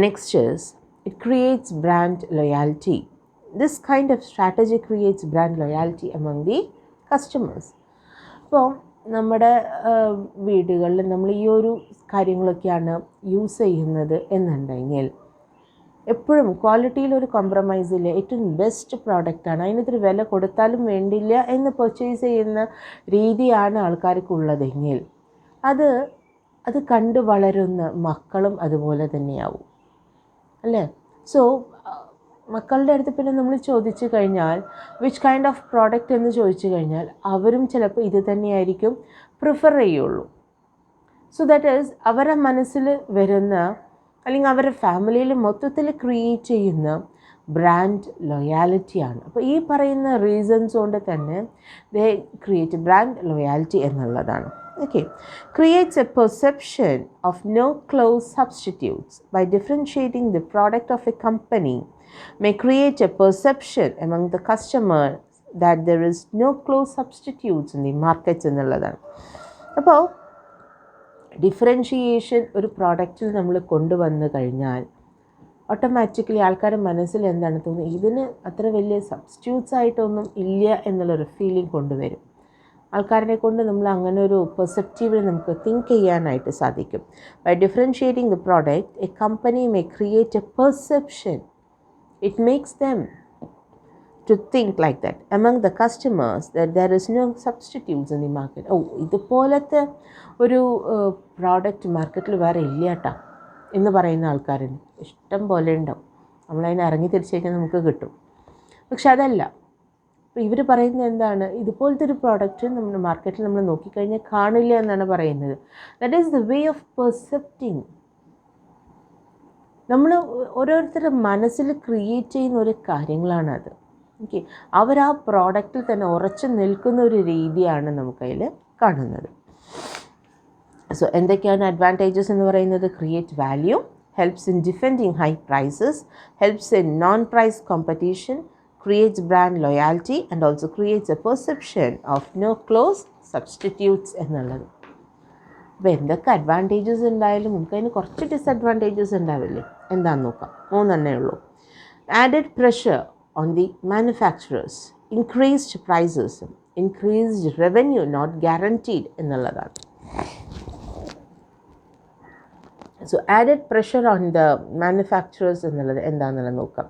Next is it creates brand loyalty. This kind of strategy creates brand loyalty among the customers. അപ്പോൾ നമ്മുടെ വീടുകളിൽ നമ്മൾ ഈ ഒരു കാര്യങ്ങളൊക്കെയാണ് യൂസ് ചെയ്യുന്നത് എന്നുണ്ടെങ്കിൽ എപ്പോഴും ക്വാളിറ്റിയിലൊരു കോംപ്രമൈസ് ഇല്ല, ഏറ്റവും ബെസ്റ്റ് പ്രോഡക്റ്റാണ്, അതിനൊരു വില കൊടുത്താലും വേണ്ടില്ല എന്ന് പർച്ചേസ് ചെയ്യുന്ന രീതിയാണ് ആൾക്കാർക്കുള്ളതെങ്കിൽ അത് കണ്ടു വളരുന്ന മക്കളും അതുപോലെ തന്നെയാവും അല്ലേ. സോ മക്കളുടെ അടുത്ത് പിന്നെ നമ്മൾ ചോദിച്ചു കഴിഞ്ഞാൽ വിച്ച് കൈൻഡ് ഓഫ് പ്രോഡക്റ്റ് എന്ന് ചോദിച്ചു കഴിഞ്ഞാൽ അവരും ചിലപ്പോൾ ഇത് തന്നെയായിരിക്കും പ്രിഫർ ചെയ്യുള്ളൂ. സോ ദാറ്റ് ഈസ് അവരുടെ മനസ്സിൽ വരുന്ന, അല്ലെങ്കിൽ അവരുടെ ഫാമിലിയിൽ മൊത്തത്തിൽ ക്രിയേറ്റ് ചെയ്യുന്ന ബ്രാൻഡ് ലോയാലിറ്റിയാണ്. അപ്പോൾ ഈ പറയുന്ന റീസൺസ് കൊണ്ട് തന്നെ ദേ ക്രിയേറ്റ് ബ്രാൻഡ് ലോയാലിറ്റി എന്നുള്ളതാണ്. Okay, creates a perception of no close substitutes. By differentiating the product of a company may create a perception among the customer that there is no close substitutes in the markets എന്നുള്ളതാണ്. അപ്പോൾ differentiation ഒരു പ്രോഡക്റ്റിൽ നമ്മൾ കൊണ്ടുവന്നു കഴിഞ്ഞാൽ automatically ആൾക്കാരുടെ മനസ്സിൽ എന്താണ് തോന്നുന്നത്, ഇതിന് അത്ര വലിയ സബ്സ്റ്റിറ്റ്യൂട്ട്സ് ആയിട്ടൊന്നും ഇല്ല എന്നുള്ളൊരു ഫീലിംഗ് കൊണ്ടുവരും. ആൾക്കാരെ കൊണ്ട് നമ്മൾ അങ്ങനെ ഒരു പെർസെപ്റ്റീവിൽ നമുക്ക് തിങ്ക് ചെയ്യാനായിട്ട് സാധിക്കും. By differentiating the product a company may create a perception. It makes them to think like that among the customers that there is no substitutes in the market. ഇതുപോലത്തെ ഒരു പ്രോഡക്റ്റ് മാർക്കറ്റിൽ വേറെ ഇല്ല കേട്ടോ എന്ന് പറയുന്ന ആൾക്കാരുണ്ട്. ഇഷ്ടം പോലെ ഉണ്ടാവും. നമ്മളതിനെ ഇറങ്ങി തിരിച്ചേക്കാൻ നമുക്ക് കിട്ടും. പക്ഷെ അതല്ല. അപ്പോൾ ഇവർ പറയുന്നത് എന്താണ്, ഇതുപോലത്തെ ഒരു പ്രോഡക്റ്റ് നമ്മുടെ മാർക്കറ്റിൽ നമ്മൾ നോക്കിക്കഴിഞ്ഞാൽ കാണില്ല എന്നാണ് പറയുന്നത്. That is the way of percepting. നമ്മൾ ഓരോരുത്തരുടെ മനസ്സിൽ ക്രിയേറ്റ് ചെയ്യുന്ന ഒരു കാര്യങ്ങളാണത്. ഓക്കെ, അവർ ആ പ്രോഡക്റ്റിൽ തന്നെ ഉറച്ചു നിൽക്കുന്ന ഒരു രീതിയാണ് നമുക്കതിൽ കാണുന്നത്. സോ എന്തൊക്കെയാണ് അഡ്വാൻറ്റേജസ് എന്ന് പറയുന്നത്? Create value, helps in defending high prices, helps in non price competition, creates brand loyalty and also creates a perception of no close substitutes എന്നുള്ളത്. അപ്പോൾ എന്തൊക്കെ അഡ്വാൻറ്റേജസ് ഉണ്ടായാലും നമുക്കതിന് കുറച്ച് ഡിസഡ്വാൻറ്റേജസ് ഉണ്ടാവില്ലേ? എന്താണെന്ന് നോക്കാം. 3 ഉള്ളൂ. Added pressure on the manufacturers, increased prices, increased revenue not guaranteed എന്നുള്ളതാണ്. So added pressure on the manufacturers എന്നുള്ളത് എന്താണെന്നുള്ളത് നോക്കാം.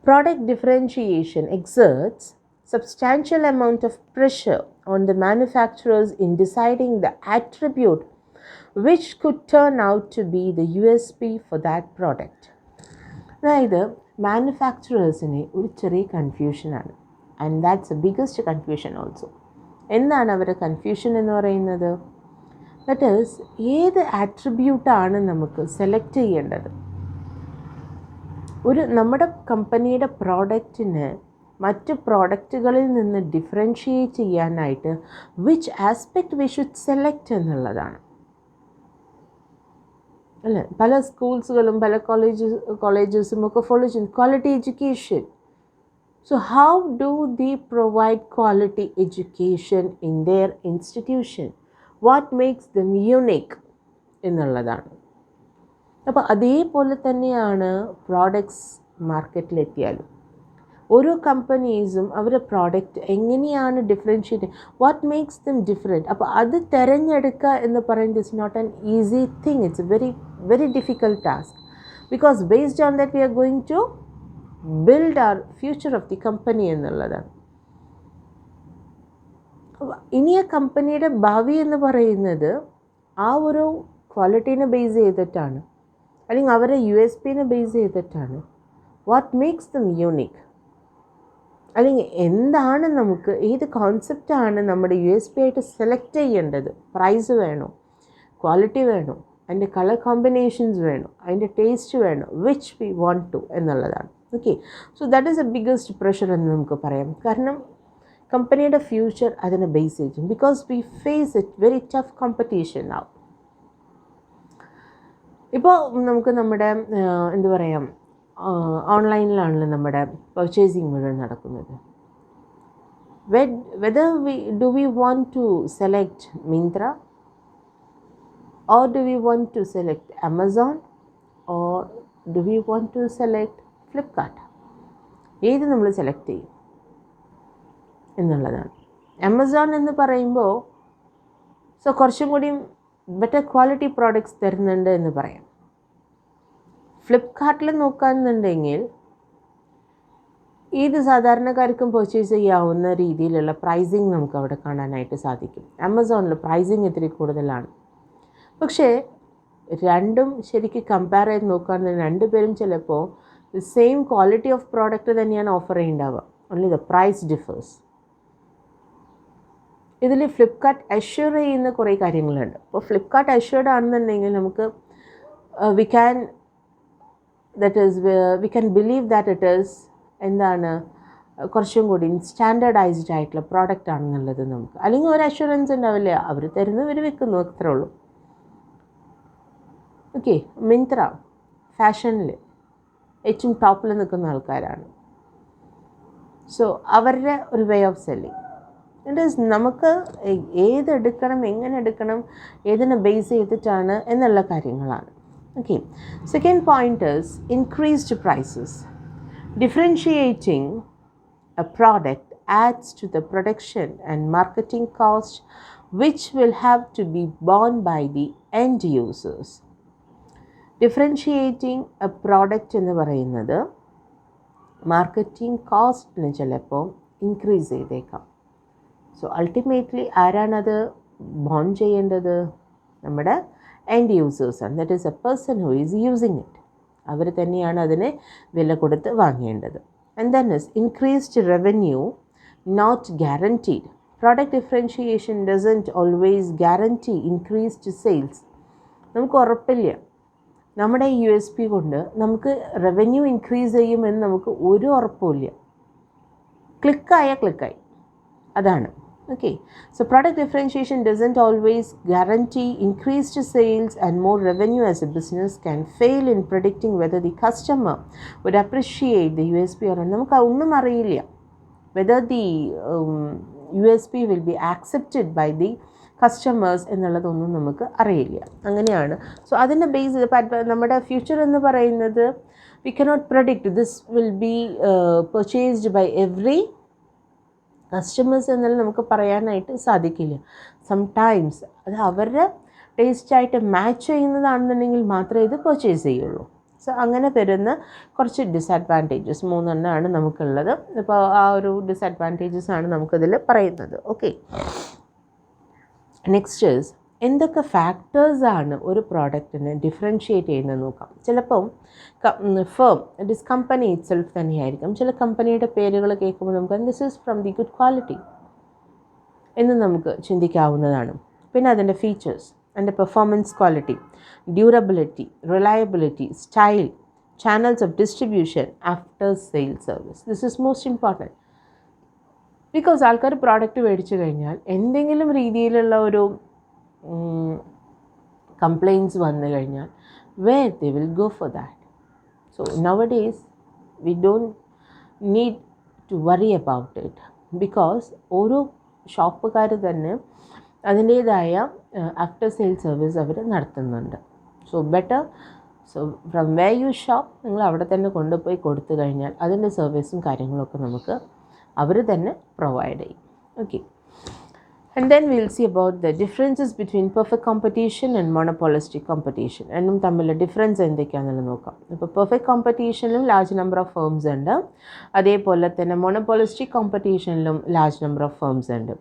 Product differentiation exerts substantial amount of pressure on the manufacturers in deciding the attribute which could turn out to be the USP for that product. അതായത് മാനുഫാക്ചറേഴ്സിന് ഒരു ചെറിയ കൺഫ്യൂഷനാണ്, and that's a biggest confusion also. എന്താണ് അവരുടെ confusion എന്ന് പറയുന്നത്? That is, ഏത് ആട്രിബ്യൂട്ടാണ് നമുക്ക് സെലക്ട് ചെയ്യേണ്ടത്? നമ്മുടെ കമ്പനിയുടെ പ്രോഡക്റ്റിന് മറ്റ് പ്രോഡക്റ്റുകളിൽ നിന്ന് ഡിഫറൻഷിയേറ്റ് ചെയ്യാനായിട്ട് which aspect we should select എന്നുള്ളതാണ് അല്ലേ. പല സ്കൂൾസുകളും പല കോളേജസും ഒക്കെ ഫോളോ ചെയ്യുന്നു quality education. So how do the provide quality education in there institution? What makes them unique എന്നുള്ളതാണ്. അപ്പോൾ അതേപോലെ തന്നെയാണ് പ്രോഡക്ട്സ് മാർക്കറ്റിലെത്തിയാലും ഓരോ കമ്പനീസും അവരുടെ പ്രോഡക്റ്റ് എങ്ങനെയാണ് differentiate, what makes them different. അപ്പോൾ അത് തിരഞ്ഞെടുക്കുക എന്ന് പറയുന്നത് it's not an easy thing. It's a very very difficult task because based on that we are going to build our future of the company എന്നുള്ളതാണ്. ഇനി ആ കമ്പനിയുടെ ഭാവി എന്ന് പറയുന്നത് ആ ഒരു ക്വാളിറ്റീനെ ബേസ് ചെയ്തിട്ടാണ്, അല്ലെങ്കിൽ അവരുടെ USPനെ ബേസ് ചെയ്തിട്ടാണ്. വാട്ട് മേക്സ് ദം യൂണിക്, അല്ലെങ്കിൽ എന്താണ് നമുക്ക്, ഏത് കോൺസെപ്റ്റാണ് നമ്മുടെ USP ആയിട്ട് സെലക്ട് ചെയ്യേണ്ടത്? പ്രൈസ് വേണോ, ക്വാളിറ്റി വേണോ, അതിൻ്റെ കളർ കോമ്പിനേഷൻസ് വേണോ, അതിൻ്റെ ടേസ്റ്റ് വേണോ, വിച്ച് വി വാണ്ട് ടു എന്നുള്ളതാണ്. Okay, so that is a biggest pressure എന്ന് നമുക്ക് പറയാം. കാരണം കമ്പനിയുടെ ഫ്യൂച്ചർ അതിനെ ബേസ് ചെയ്യും. Because we face it very tough competition ആവും. ഇപ്പോൾ നമുക്ക് നമ്മുടെ എന്തു പറയാം, ഓൺലൈനിലാണല്ലോ നമ്മുടെ പർച്ചേസിങ് മുഴുവൻ നടക്കുന്നത്. Whether do we want to select Myntra or do we want to select Amazon or do we want to select Flipkart? ഏത് നമ്മൾ സെലക്ട് ചെയ്യും എന്നുള്ളതാണ്. ആമസോൺ എന്ന് പറയുമ്പോൾ കുറച്ചും കൂടി ബെറ്റർ ക്വാളിറ്റി പ്രോഡക്റ്റ്സ് തരുന്നുണ്ട് എന്ന് പറയാം. ഫ്ലിപ്കാർട്ടിൽ നോക്കുകയാണെന്നുണ്ടെങ്കിൽ ഏത് സാധാരണക്കാർക്കും പർച്ചേസ് ചെയ്യാവുന്ന രീതിയിലുള്ള പ്രൈസിങ് നമുക്ക് അവിടെ കാണാനായിട്ട് സാധിക്കും. ആമസോണിൽ പ്രൈസിങ് ഇത്തിരി കൂടുതലാണ്. പക്ഷേ രണ്ടും ശരിക്കും കമ്പയർ ചെയ്ത് നോക്കുകയാണെന്നുണ്ടെങ്കിൽ രണ്ടുപേരും ചിലപ്പോൾ സെയിം ക്വാളിറ്റി ഓഫ് പ്രോഡക്റ്റ് തന്നെയാണ് ഓഫർ ചെയ്യുന്നുണ്ടാവുക. Only the price differs. ഇതിൽ ഫ്ലിപ്കാർട്ട് അഷ്യൂർ ചെയ്യുന്ന കുറേ കാര്യങ്ങളുണ്ട്. അപ്പോൾ ഫ്ലിപ്കാർട്ട് അഷ്യൂർഡ് ആണെന്നുണ്ടെങ്കിൽ നമുക്ക് we can believe that it is എന്താണ് കുറച്ചും കൂടി സ്റ്റാൻഡേർഡൈസ്ഡ് ആയിട്ടുള്ള പ്രോഡക്റ്റ് ആണെന്നുള്ളത് നമുക്ക്. അല്ലെങ്കിൽ ഒരു അഷ്യൂറൻസ് ഉണ്ടാവില്ല, അവർ തരുന്നു ഇവർ വിൽക്കുന്നു, അത്രേ ഉള്ളൂ. ഓക്കെ, മിന്ത്ര ഫാഷനിൽ ഏറ്റവും ടോപ്പിൽ നിൽക്കുന്ന ആൾക്കാരാണ്. സോ അവരുടെ ഒരു way of selling it is നമുക്ക് ഏതെടുക്കണം, എങ്ങനെ എടുക്കണം, ഏതിനെ ബേസ് ചെയ്തിട്ടാണ് എന്നുള്ള കാര്യങ്ങളാണ്. Okay, second point is increased prices. Differentiating a product adds to the production and marketing cost which will have to be borne by the end users. Differentiating a product എന്ന് പറയുന്നത് മാർക്കറ്റിംഗ് കോസ്റ്റിന് ചിലപ്പോൾ increase ചെയ്തേക്കാം. So ultimately ആരാണത് borne ചെയ്യേണ്ടത്? നമ്മുടെ end യൂസേഴ്സാണ്. That is a person who is using it. അവർ തന്നെയാണ് അതിനെ വില കൊടുത്ത് വാങ്ങേണ്ടത്. And then is increased revenue not guaranteed. Product differentiation doesn't always guarantee increased sales. നമുക്ക് ഉറപ്പില്ല നമ്മുടെ USP കൊണ്ട് നമുക്ക് റവന്യൂ ഇൻക്രീസ് ചെയ്യുമെന്ന് നമുക്ക് ഒരു ഉറപ്പുമില്ല. ക്ലിക്കായി അതാണ്. Okay, so product differentiation doesn't always guarantee increased sales and more revenue, as a business can fail in predicting whether the customer would appreciate the USP or not. നമുക്ക് ഒന്നും അറിയില്ല whether the USP will be accepted by the customers എന്നുള്ളതൊന്നും നമുക്ക് അറിയില്ല. അങ്ങനെയാണ്. So അതിൻ്റെ base നമ്മുടെ future എന്ന് പറയുന്നത് we cannot predict this will be purchased by every customers എന്നുള്ള നമുക്ക് പറയാനായിട്ട് സാധിക്കില്ല. സംടൈംസ് അത് അവരുടെ ടേസ്റ്റായിട്ട് മാച്ച് ചെയ്യുന്നതാണെന്നുണ്ടെങ്കിൽ മാത്രമേ ഇത് പർച്ചേസ് ചെയ്യുള്ളൂ. സോ അങ്ങനെ വരുന്ന കുറച്ച് ഡിസഡ്വാൻറ്റേജസ് 3 നമുക്കുള്ളത്. ഇപ്പോൾ ആ ഒരു ഡിസഡ്വാൻറ്റേജസ് ആണ് നമുക്കതിൽ പറയുന്നത്. ഓക്കെ, നെക്സ്റ്റ് ഈസ് എന്തൊക്കെ ഫാക്ടേഴ്സാണ് ഒരു പ്രോഡക്റ്റിനെ ഡിഫറൻഷിയേറ്റ് ചെയ്യുന്നത് നോക്കാം. ചിലപ്പം firm it is company it self തന്നെയായിരിക്കും. ചില കമ്പനിയുടെ പേരുകൾ കേൾക്കുമ്പോൾ നമുക്ക് this is from the good quality എന്ന് നമുക്ക് ചിന്തിക്കാവുന്നതാണ്. പിന്നെ അതിൻ്റെ ഫീച്ചേഴ്സ്, അതിൻ്റെ performance quality, durability, reliability, style, channels of distribution, after sale service. This is most important. Because ആൾക്കാർ പ്രോഡക്റ്റ് മേടിച്ചു കഴിഞ്ഞാൽ എന്തെങ്കിലും രീതിയിലുള്ള ഒരു കംപ്ലയിൻറ്റ്സ് വന്നു കഴിഞ്ഞാൽ where they will go for that. So nowadays we don't need to worry about it because ഓരോ ഷോപ്പുകാർ തന്നെ അതിൻ്റേതായ ആഫ്റ്റർ സെയിൽ സർവീസ് അവർ നടത്തുന്നുണ്ട്. So better from way you shop നിങ്ങൾ അവിടെ തന്നെ കൊണ്ടുപോയി കൊടുത്തു കഴിഞ്ഞാൽ അതിൻ്റെ സർവീസും കാര്യങ്ങളൊക്കെ നമുക്ക് അവർ തന്നെ പ്രൊവൈഡ് ചെയ്യും. Okay, and then we'll see about the differences between perfect competition and monopolistic competition. എന്നും തമ്മിലുള്ള ഡിഫറൻസ് എന്തൊക്കെയാണെന്ന് നോക്കാം. ഇപ്പോൾ പെർഫെക്റ്റ് കോമ്പറ്റീഷനിലും ലാർജ് നമ്പർ ഓഫ് ഫേംസ് ഉണ്ട്, അതേപോലെ തന്നെ മോണോപോളിസ്റ്റിക് കോമ്പറ്റീഷനിലും ലാർജ് നമ്പർ ഓഫ് ഫേംസ് ഉണ്ട്.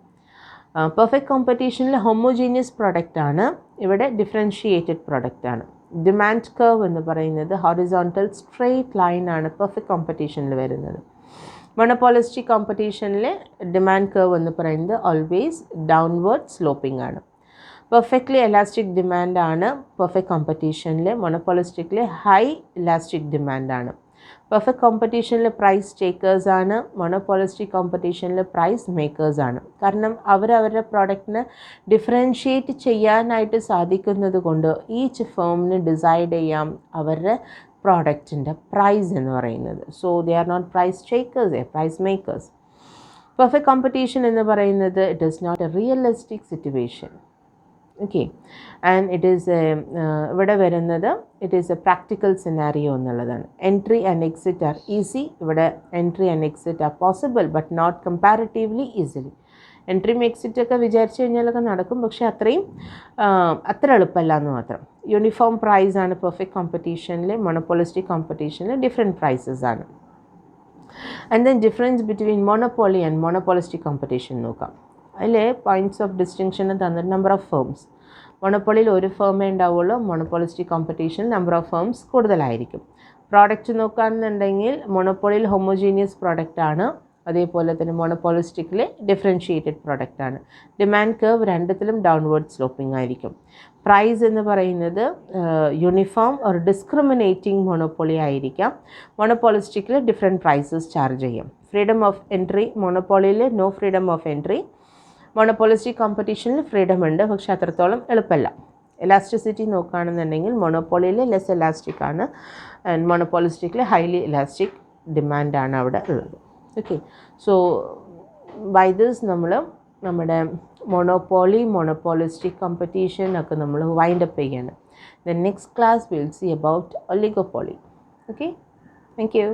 പെർഫെക്റ്റ് കോമ്പറ്റീഷനിൽ ഹോമോജീനിയസ് പ്രൊഡക്റ്റാണ്, ഇവിടെ ഡിഫറൻഷിയേറ്റഡ് പ്രൊഡക്റ്റാണ്. ഡിമാൻഡ് കർവ് എന്ന് പറയുന്നത് ഹൊറിസോണ്ടൽ സ്ട്രെയിറ്റ് ലൈനാണ് പെർഫെക്റ്റ് കോമ്പറ്റീഷനിൽ വരുന്നത്. മോണോപോളിസ്റ്റിക് കോമ്പറ്റീഷനിലെ ഡിമാൻഡ് കർവ് എന്ന് പറയുന്നത് ഓൾവേസ് ഡൗൺവേർഡ് സ്ലോപ്പിംഗ് ആണ്. പെർഫെക്റ്റ്ലി എലാസ്റ്റിക് ഡിമാൻഡാണ് പെർഫെക്റ്റ് കോമ്പറ്റീഷനിലെ. മോണോപോളിസ്റ്റിക്കിലെ ഹൈ ഇലാസ്റ്റിക് ഡിമാൻഡാണ്. പെർഫെക്റ്റ് കോമ്പറ്റീഷനിൽ പ്രൈസ് ടേക്കേഴ്സാണ്, മോണോപോളിസ്റ്റിക് കോമ്പറ്റീഷനിൽ പ്രൈസ് മേക്കേഴ്സാണ്. കാരണം അവരവരുടെ പ്രോഡക്റ്റിനെ ഡിഫറൻഷിയേറ്റ് ചെയ്യാനായിട്ട് സാധിക്കുന്നത് കൊണ്ട് ഈച്ച് ഫേമിന് ഡിസൈഡ് ചെയ്യാം അവരുടെ പ്രോഡക്റ്റിൻ്റെ പ്രൈസ് എന്ന് പറയുന്നത്. So they are not price takers, they are price makers. Perfect competition എന്ന് പറയുന്നത് it is not a realistic situation. Okay, and it is ഇവിടെ വരുന്നത് it is a practical scenario എന്നുള്ളതാണ്. Entry and exit are easy. ഇവിടെ entry and exit are possible but not comparatively easily. എൻട്രിയും എക്സിറ്റൊക്കെ വിചാരിച്ചു കഴിഞ്ഞാലൊക്കെ നടക്കും, പക്ഷേ അത്ര എളുപ്പമല്ല എന്ന് മാത്രം. യൂണിഫോം പ്രൈസാണ് പെർഫെക്റ്റ് കോമ്പറ്റീഷനിൽ. മോണോപോളിസ്റ്റിക് കോമ്പറ്റീഷനിൽ ഡിഫറെൻറ്റ് പ്രൈസസ് ആണ്. And then difference between monopoly and monopolistic competition നോക്കാം. അതിൽ പോയിൻറ്റ്സ് ഓഫ് ഡിസ്റ്റിങ്ഷൻ തന്നിട്ട് നമ്പർ ഓഫ് ഫേംസ്. മോണോപോളിയിൽ ഒരു ഫേമേ ഉണ്ടാവുള്ളൂ, മോണോപോളിസ്റ്റിക് കോമ്പറ്റീഷനിൽ നമ്പർ ഓഫ് ഫേംസ് കൂടുതലായിരിക്കും. പ്രോഡക്റ്റ് നോക്കുകയാണെന്നുണ്ടെങ്കിൽ മോണോപോളിയിൽ ഹോമോജീനിയസ് പ്രോഡക്റ്റാണ്, അതേപോലെ തന്നെ മോണോപോളിസ്റ്റിക്കിൽ ഡിഫറൻഷിയേറ്റഡ് പ്രോഡക്റ്റാണ്. ഡിമാൻഡ് കർവ് രണ്ടത്തിലും ഡൗൺവേർഡ് സ്ലോപ്പിംഗ് ആയിരിക്കും. പ്രൈസ് എന്ന് പറയുന്നത് യൂണിഫോം ഒരു ഡിസ്ക്രിമിനേറ്റിംഗ് മോണോപോളി ആയിരിക്കാം. മോണോപോളിസ്റ്റിക്കിൽ ഡിഫറെൻറ്റ് പ്രൈസസ് ചാർജ് ചെയ്യും. Freedom of entry മോണോപോളിയിൽ no freedom of entry. Monopolistic കോമ്പറ്റീഷനിൽ ഫ്രീഡം ഉണ്ട്, പക്ഷേ അത്രത്തോളം എളുപ്പമല്ല. എലാസ്റ്റിസിറ്റി നോക്കുകയാണെന്നുണ്ടെങ്കിൽ മോണോപോളിയിൽ ലെസ് എലാസ്റ്റിക് ആണ്, ആൻഡ് മോണോപോളിസ്റ്റിക്കിൽ ഹൈലി എലാസ്റ്റിക് ഡിമാൻഡാണ് അവിടെ ഉള്ളത്. ഓക്കെ, സോ ബൈ ദിസ് നമ്മൾ നമ്മുടെ മോണോപോളിസ്റ്റിക് കോമ്പറ്റീഷൻ ഒക്കെ നമ്മൾ വൈൻഡപ്പ് ചെയ്യാണ്. Then next class will see about oligopoly. Okay, thank U.